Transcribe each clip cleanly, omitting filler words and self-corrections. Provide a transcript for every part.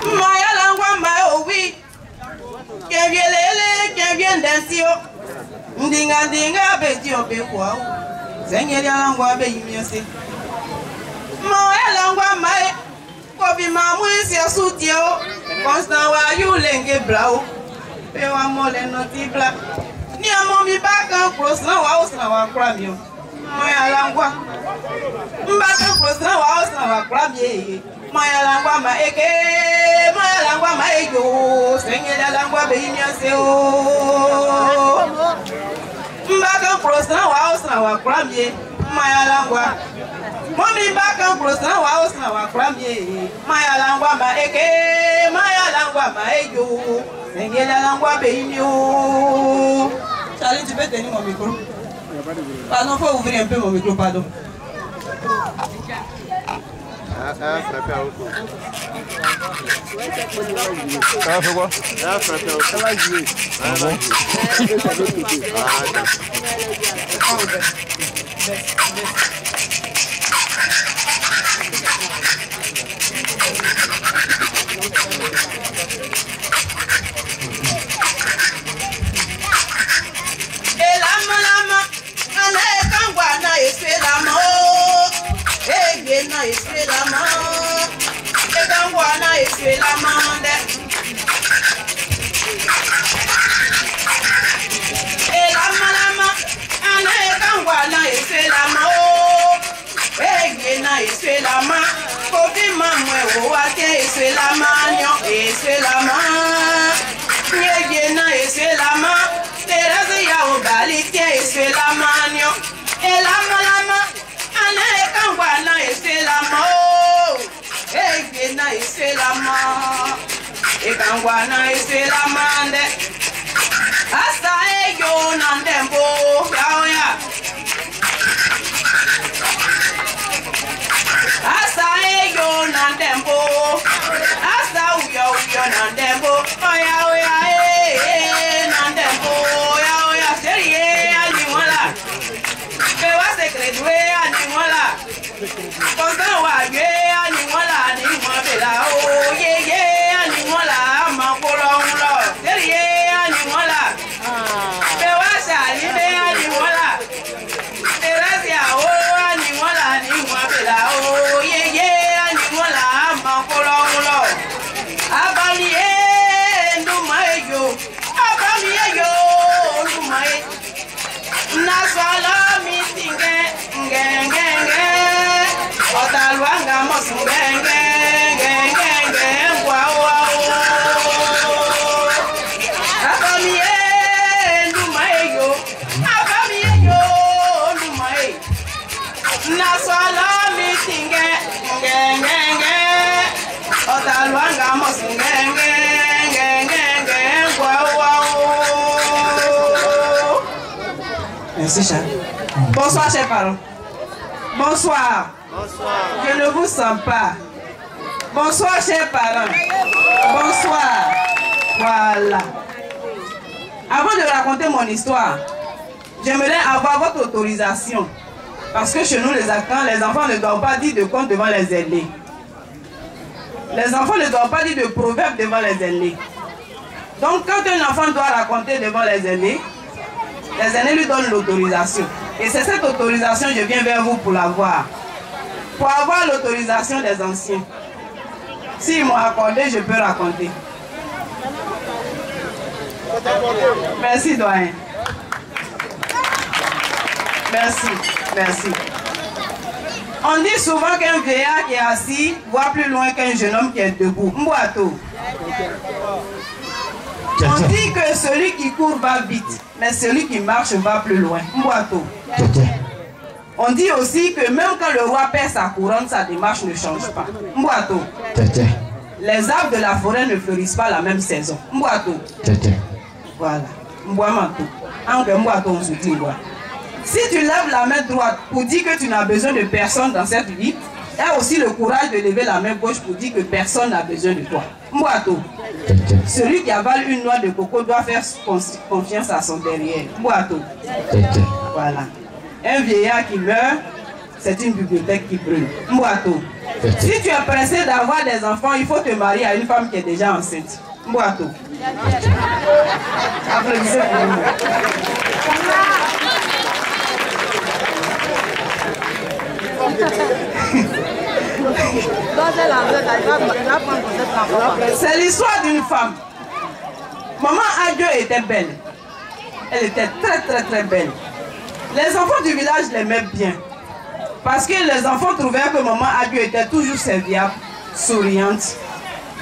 Maya langwa ma oui. Qui vient d'ainsi. Ndinga beti obe kwa. Zenye langwa be yimiose. Maya langwa ma kobi mamu si asutio. Constant wa yu lenge blau. Pe wa mole noti bla. Ni amomi baka prosna wa osna wa kramio. Maya langwa. Mbaka prosna wa osna wa kramie. Maya langwa ma eke. Maya langwa ma ejo. Sengela langwa be imiase o. Mbaka prosna wa osna wa kramie. Maya langwa. Mommy baka prosna wa osna wa kramie. Maya langwa ma eke. Maya langwa ma ejo. Sengela langwa be imio. Charlie, tu peux tenir mon micro? Pardon, il faut ouvrir un peu mon micro, pardon. Frappé à auto. Ça va faire quoi? Frappé à auto. Ça va jouer. Merci, cher. Bonsoir, chers parents. Bonsoir. Bonsoir. Je ne vous sens pas. Bonsoir, chers parents. Bonsoir. Voilà. Avant de raconter mon histoire, j'aimerais avoir votre autorisation. Parce que chez nous, les acteurs, les enfants ne doivent pas dire de contes devant les aînés. Les enfants ne doivent pas dire de proverbes devant les aînés. Donc, quand un enfant doit raconter devant les aînés lui donnent l'autorisation. Et c'est cette autorisation, je viens vers vous pour l'avoir. Pour avoir l'autorisation des anciens. S'ils m'ont accordé, je peux raconter. Merci, doyen. Merci, merci. On dit souvent qu'un vieillard qui est assis voit plus loin qu'un jeune homme qui est debout. Mboato. On dit que celui qui court va vite, mais celui qui marche va plus loin. Mboato. On dit aussi que même quand le roi perd sa couronne, sa démarche ne change pas. Mboato. Les arbres de la forêt ne fleurissent pas la même saison. Mboato. Voilà. Mboamato. Mboato, on se dit voilà. Si tu lèves la main droite pour dire que tu n'as besoin de personne dans cette vie, il y a aussi le courage de lever la main gauche pour dire que personne n'a besoin de toi. Mboato. Celui qui avale une noix de coco doit faire confiance à son derrière. Mboato. Voilà. Un vieillard qui meurt, c'est une bibliothèque qui brûle. Mbouato, si tu es pressé d'avoir des enfants, il faut te marier à une femme qui est déjà enceinte. Mbouato. Applaudissez pour nous. C'est l'histoire d'une femme. Maman Adio était belle. Elle était très belle. Les enfants du village l'aimaient bien. Parce que les enfants trouvaient que maman Adio était toujours serviable, souriante.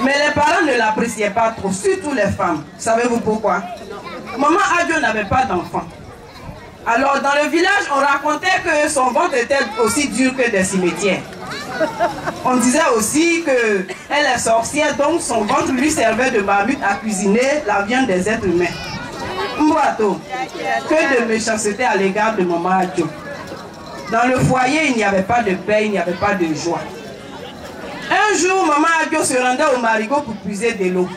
Mais les parents ne l'appréciaient pas trop, surtout les femmes. Savez-vous pourquoi? Maman Adio n'avait pas d'enfant. Alors dans le village, on racontait que son ventre était aussi dur que des cimetières. On disait aussi qu'elle est sorcière, donc son ventre lui servait de marmite à cuisiner la viande des êtres humains. Mbouato, que de méchanceté à l'égard de maman Adio. Dans le foyer, il n'y avait pas de paix, il n'y avait pas de joie. Un jour, maman Adio se rendait au marigot pour puiser de l'eau.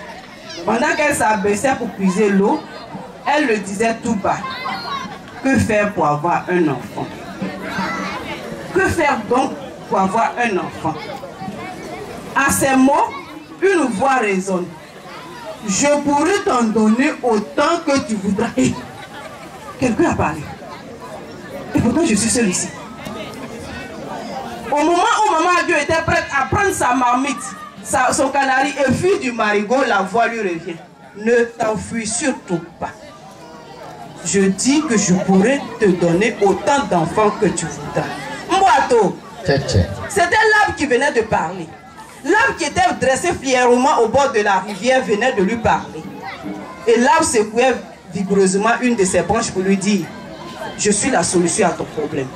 Pendant qu'elle s'abaissait pour puiser l'eau, elle le disait tout bas. Que faire pour avoir un enfant? Que faire donc pour avoir un enfant? À ces mots, une voix résonne. Je pourrais t'en donner autant que tu voudras. Et quelqu'un a parlé. Et pourtant je suis seul ici. Au moment où maman Adio était prête à prendre sa marmite, son canari et fuir du marigot, la voix lui revient. Ne t'enfuis surtout pas. Je dis que je pourrais te donner autant d'enfants que tu voudras. Mbouato, c'était l'arbre qui venait de parler. L'arbre qui était dressé fièrement au bord de la rivière venait de lui parler. Et l'arbre secouait vigoureusement une de ses branches pour lui dire: je suis la solution à ton problème.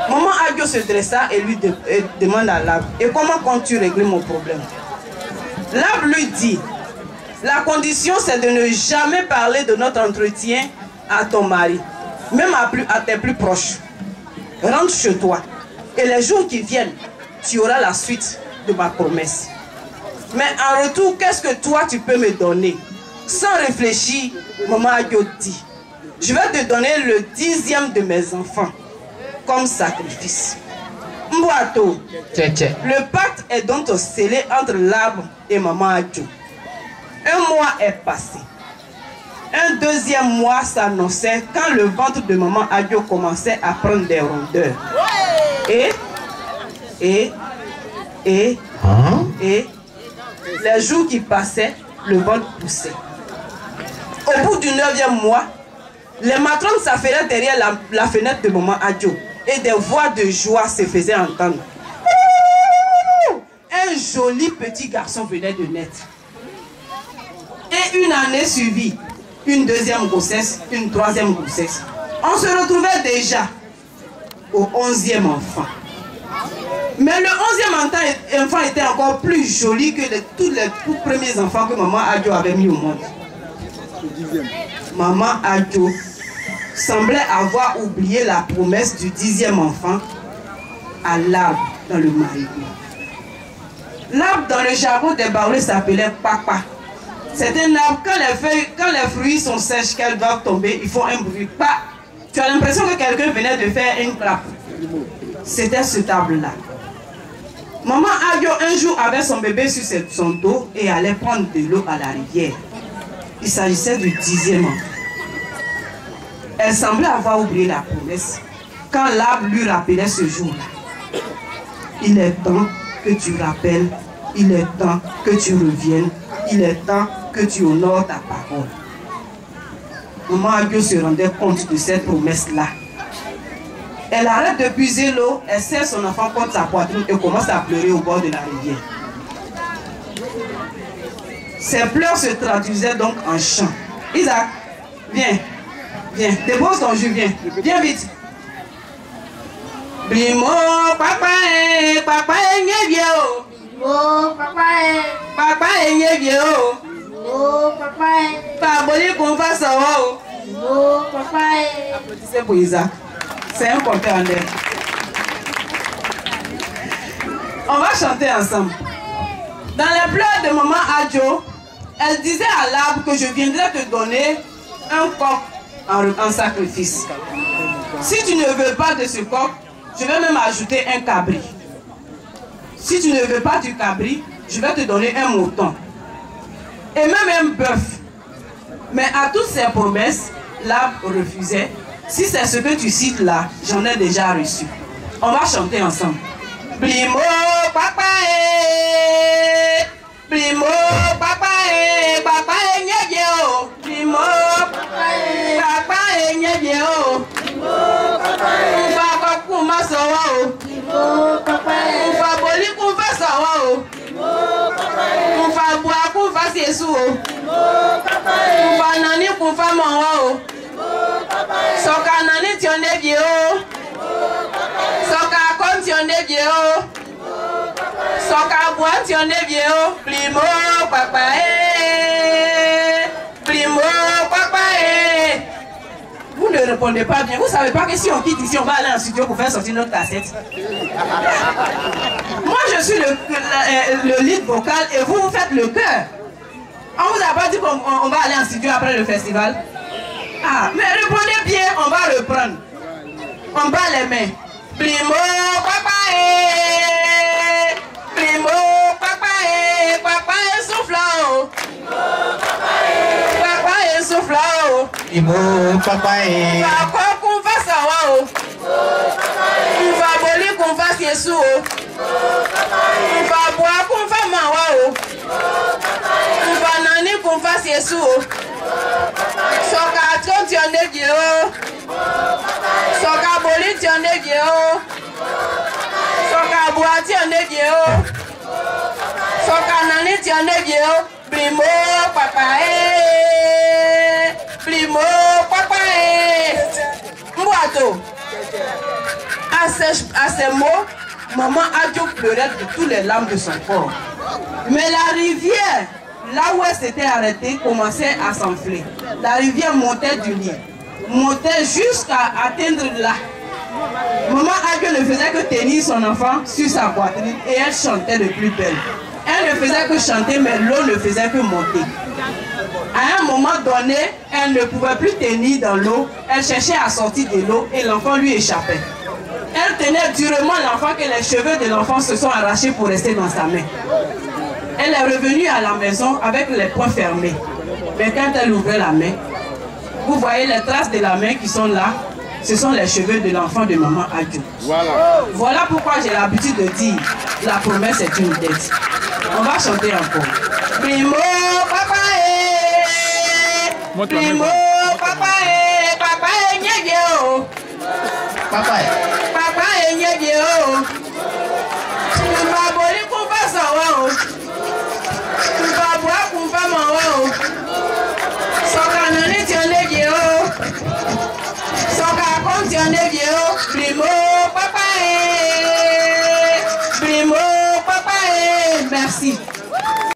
Maman Adio se dressa et lui demande à l'arbre: et comment comptes-tu régler mon problème? L'arbre lui dit: la condition c'est de ne jamais parler de notre entretien à ton mari, même à tes plus proches. Rentre chez toi et les jours qui viennent, tu auras la suite de ma promesse. Mais en retour, qu'est-ce que toi tu peux me donner? Sans réfléchir, maman Adio dit: je vais te donner le 10e de mes enfants comme sacrifice. Mbouato, le pacte est donc scellé entre l'arbre et maman Adio. Un mois est passé. Un deuxième mois s'annonçait quand le ventre de maman Adio commençait à prendre des rondeurs. Et les jours qui passaient, le ventre poussait. Au bout du 9e mois, les matrones s'affairaient derrière la fenêtre de maman Adio et des voix de joie se faisaient entendre. Un joli petit garçon venait de naître. Et une année suivie, une deuxième grossesse, une troisième grossesse. On se retrouvait déjà au 11e enfant. Mais le 11e enfant était encore plus joli que tous les tout premiers enfants que maman Adio avait mis au monde. Maman Adio semblait avoir oublié la promesse du 10e enfant à l'arbre dans le marigot. L'arbre dans le jargon des Baoulés s'appelait Papa. C'est un arbre, quand les fruits sont sèches, qu'elles doivent tomber, ils font un bruit. Pas. Tu as l'impression que quelqu'un venait de faire une clap. C'était cet arbre-là. Maman Adio un jour avait son bébé sur son dos et allait prendre de l'eau à la rivière. Il s'agissait du 10e enfant. Elle semblait avoir oublié la promesse quand l'arbre lui rappelait ce jour-là. Il est temps que tu rappelles, il est temps que tu reviennes, il est temps que tu honores ta parole. Maman Adio se rendait compte de cette promesse-là. Elle arrête de puiser l'eau, elle serre son enfant contre sa poitrine et commence à pleurer au bord de la rivière. Ses pleurs se traduisaient donc en chant. Isaac, viens, viens, dépose ton jus, viens, viens vite. Brimo, papa, vieux. Oh, Papa, vieux. oh, papa, Pas abonné qu'on fasse ça. oh, papa, Applaudissez pour Isaac. C'est un porteur en l'air. On va chanter ensemble. Dans les pleurs de maman Adio, elle disait à l'arbre que je viendrai te donner un coq en sacrifice. Si tu ne veux pas de ce coq, Je vais même ajouter un cabri. Si tu ne veux pas du cabri, je vais te donner un mouton. Et même un bœuf. Mais à toutes ces promesses, l'arbre refusait. Si c'est ce que tu cites là, j'en ai déjà reçu. On va chanter ensemble. Blimo, papa, Blimo, papa, nyegeo. Blimo, papa, nyegeo. Ufa kuma sawa. Ufa boli kumfa sawa. Ufa bua kumfa sesu. Ufa nani kumfa mawa. Soka nani tionde bio. Soka kon tionde bio. Soka bua tionde bio. Blimo papa Blimo papa Vous ne répondez pas bien. Vous ne savez pas que si on quitte ici, on va aller en studio pour faire sortir notre cassette. Moi, je suis le lead vocal et vous, vous faites le chœur. On vous a pas dit qu'on va aller en studio après le festival? Ah, mais répondez bien, on va reprendre. On bat les mains. Blimo, papa, Blimo, papa, soufflant. Papa, soufflant. Blimo, papa, papa, qu'on fasse ça, on va voler, qu'on fasse Yesu. On va boire, qu'on fasse Mawao. On va nani, qu'on fasse Yesu. Soka tron tionde Dieu. Soka boli tionde Dieu. Soka bois tionde Dieu. Soka nani tionde Dieu. Blimo papa Blimo papa Mboato. À ces mots, maman Adjo pleurait de tous les larmes de son corps. Mais la rivière, là où elle s'était arrêtée, commençait à s'enfler. La rivière montait du lit, montait jusqu'à atteindre là. Maman Adjo ne faisait que tenir son enfant sur sa poitrine et elle chantait de plus belle. Elle ne faisait que chanter, mais l'eau ne faisait que monter. À un moment donné, elle ne pouvait plus tenir dans l'eau. Elle cherchait à sortir de l'eau et l'enfant lui échappait. Elle tenait durement l'enfant que les cheveux de l'enfant se sont arrachés pour rester dans sa main. Elle est revenue à la maison avec les poings fermés. Mais quand elle ouvrait la main, vous voyez les traces de la main qui sont là. Ce sont les cheveux de l'enfant de maman Adjo. Voilà pourquoi j'ai l'habitude de dire la promesse est une dette. On va chanter encore. Primo papa Primo papa nyegeo. Papa